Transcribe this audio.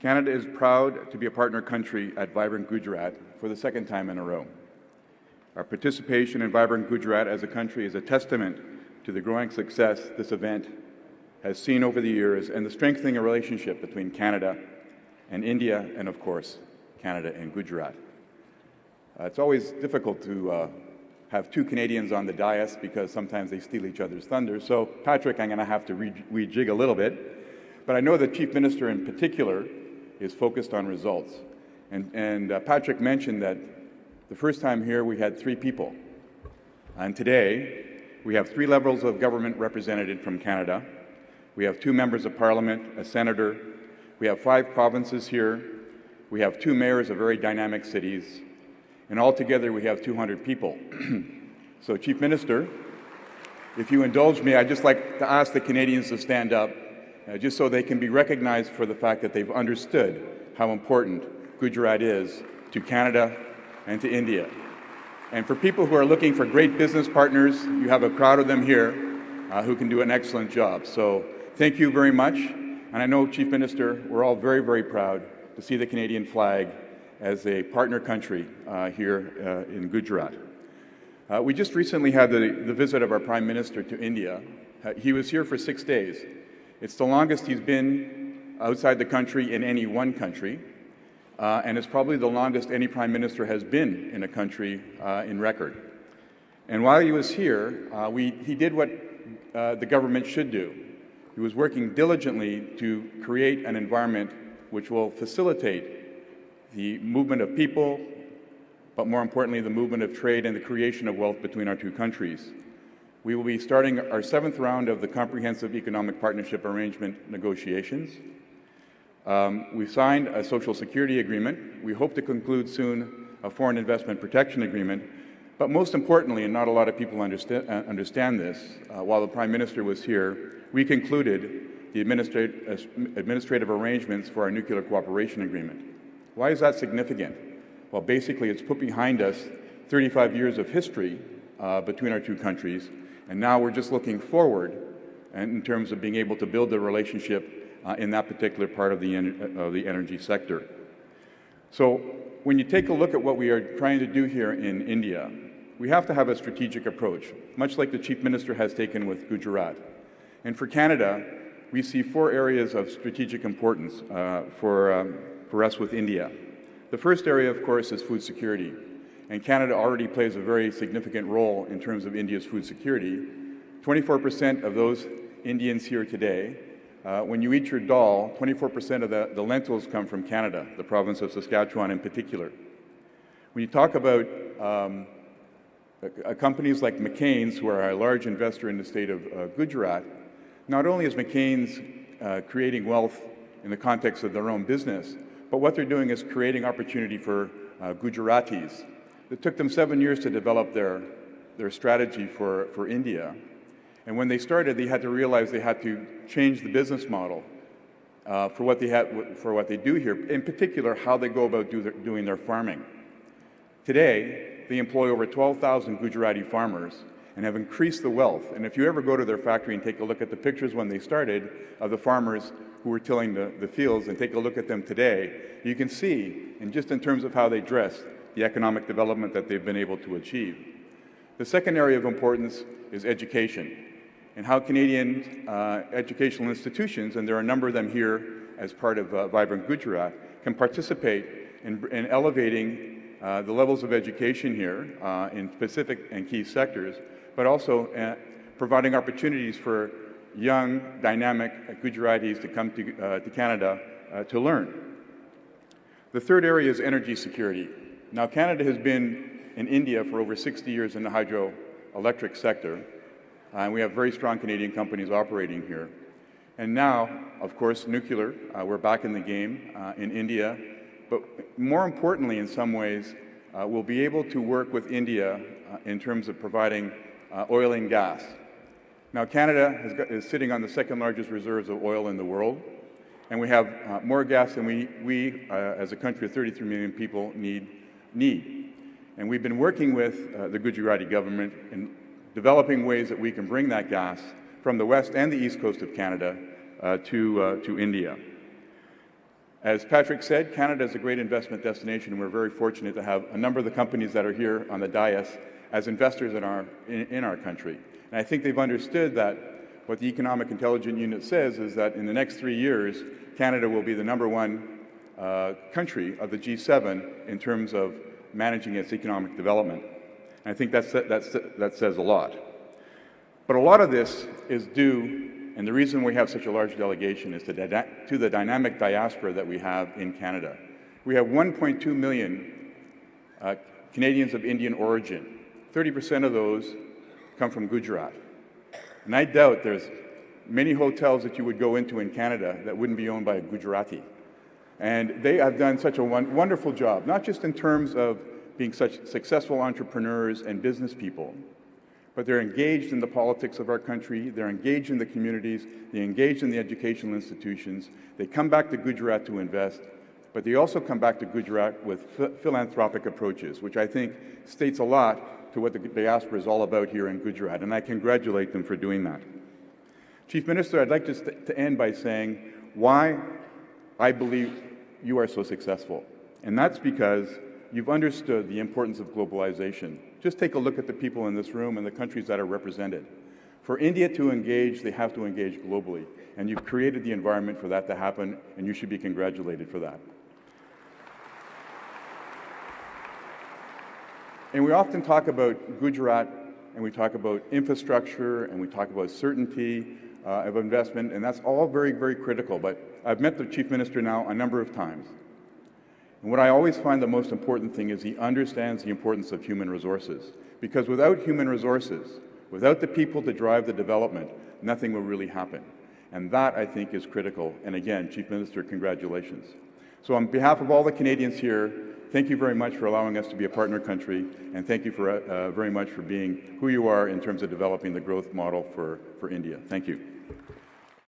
Canada is proud to be a partner country at Vibrant Gujarat for the second time in a row. Our participation in Vibrant Gujarat as a country is a testament to the growing success this event has seen over the years and the strengthening of relationship between Canada and India and, of course, Canada and Gujarat. It's always difficult to have two Canadians on the dais because sometimes they steal each other's thunder. So, Patrick, I'm going to have to rejig a little bit. But I know the Chief Minister in particular is focused on results. And Patrick mentioned that the first time here we had 3 people. And today we have 3 levels of government represented from Canada. We have 2 members of parliament, a senator. We have 5 provinces here. We have 2 mayors of very dynamic cities. And altogether we have 200 people. So, Chief Minister, if you indulge me, I'd just like to ask the Canadians to stand up just so they can be recognized for the fact that they've understood how important Gujarat is to Canada and to India. And for people who are looking for great business partners, you have a crowd of them here who can do an excellent job. So thank you very much. And I know, Chief Minister, we're all very, very proud to see the Canadian flag as a partner country here in Gujarat. We just recently had the visit of our Prime Minister to India. He was here for 6 days. It's the longest he's been outside the country in any one country, and it's probably the longest any Prime Minister has been in a country in record. And while he was here, he did what the government should do. He was working diligently to create an environment which will facilitate the movement of people, but more importantly, the movement of trade and the creation of wealth between our 2 countries. We will be starting our 7th round of the Comprehensive Economic Partnership Arrangement negotiations. We've signed a Social Security Agreement. We hope to conclude soon a Foreign Investment Protection Agreement. But most importantly, and not a lot of people understand this, while the Prime Minister was here, we concluded the administrative arrangements for our Nuclear Cooperation Agreement. Why is that significant? Well, basically, it's put behind us 35 years of history between our 2 countries, and now we're just looking forward in terms of being able to build a relationship in that particular part of the energy sector. So when you take a look at what we are trying to do here in India, we have to have a strategic approach, much like the Chief Minister has taken with Gujarat. And for Canada, we see 4 areas of strategic importance for us with India. The first area, of course, is food security. And Canada already plays a very significant role in terms of India's food security. 24% of those Indians here today, when you eat your dal, 24% of the lentils come from Canada, the province of Saskatchewan in particular. When you talk about companies like McCain's, who are a large investor in the state of Gujarat, not only is McCain's creating wealth in the context of their own business, but what they're doing is creating opportunity for Gujaratis. It took them 7 years to develop their strategy for India. And when they started, they had to realize they had to change the business model for what they do here, in particular, how they go about doing their farming. Today, they employ over 12,000 Gujarati farmers and have increased the wealth. And if you ever go to their factory and take a look at the pictures when they started of the farmers who were tilling the fields and take a look at them today, you can see, and just in terms of how they dress, the economic development that they've been able to achieve. The second area of importance is education, and how Canadian educational institutions, and there are a number of them here as part of Vibrant Gujarat, can participate in elevating the levels of education here in specific and key sectors, but also providing opportunities for young, dynamic Gujaratis to come to Canada to learn. The third area is energy security. Now, Canada has been in India for over 60 years in the hydroelectric sector, and we have very strong Canadian companies operating here. And now, of course, nuclear, we're back in the game in India, but more importantly, in some ways, we'll be able to work with India in terms of providing oil and gas. Now, Canada is sitting on the 2nd largest reserves of oil in the world, and we have more gas than we as a country of 33 million people, need. And we've been working with the Gujarati government in developing ways that we can bring that gas from the west and the east coast of Canada to India. As Patrick said, Canada is a great investment destination, and we're very fortunate to have a number of the companies that are here on the dais as investors in our country. And I think they've understood that what the Economic Intelligence Unit says is that in the next 3 years, Canada will be the #1 country of the G7 in terms of managing its economic development. And I think that says a lot. But a lot of this is due, and the reason we have such a large delegation is to the dynamic diaspora that we have in Canada. We have 1.2 million Canadians of Indian origin. 30% of those come from Gujarat. And I doubt there's many hotels that you would go into in Canada that wouldn't be owned by a Gujarati. And they have done such a wonderful job, not just in terms of being such successful entrepreneurs and business people, but they're engaged in the politics of our country, they're engaged in the communities, they're engaged in the educational institutions. They come back to Gujarat to invest, but they also come back to Gujarat with philanthropic approaches, which I think states a lot to what the diaspora is all about here in Gujarat, and I congratulate them for doing that. Chief Minister, I'd like to end by saying why I believe you are so successful, and that's because you've understood the importance of globalization. Just take a look at the people in this room and the countries that are represented. For India to engage, they have to engage globally, and you've created the environment for that to happen, and you should be congratulated for that. And we often talk about Gujarat, and we talk about infrastructure, and we talk about certainty of investment, and that's all very, very critical. But I've met the Chief Minister now a number of times. And what I always find the most important thing is he understands the importance of human resources. Because without human resources, without the people to drive the development, nothing will really happen. And that, I think, is critical. And again, Chief Minister, congratulations. So on behalf of all the Canadians here, thank you very much for allowing us to be a partner country, and thank you very much for being who you are in terms of developing the growth model for India. Thank you.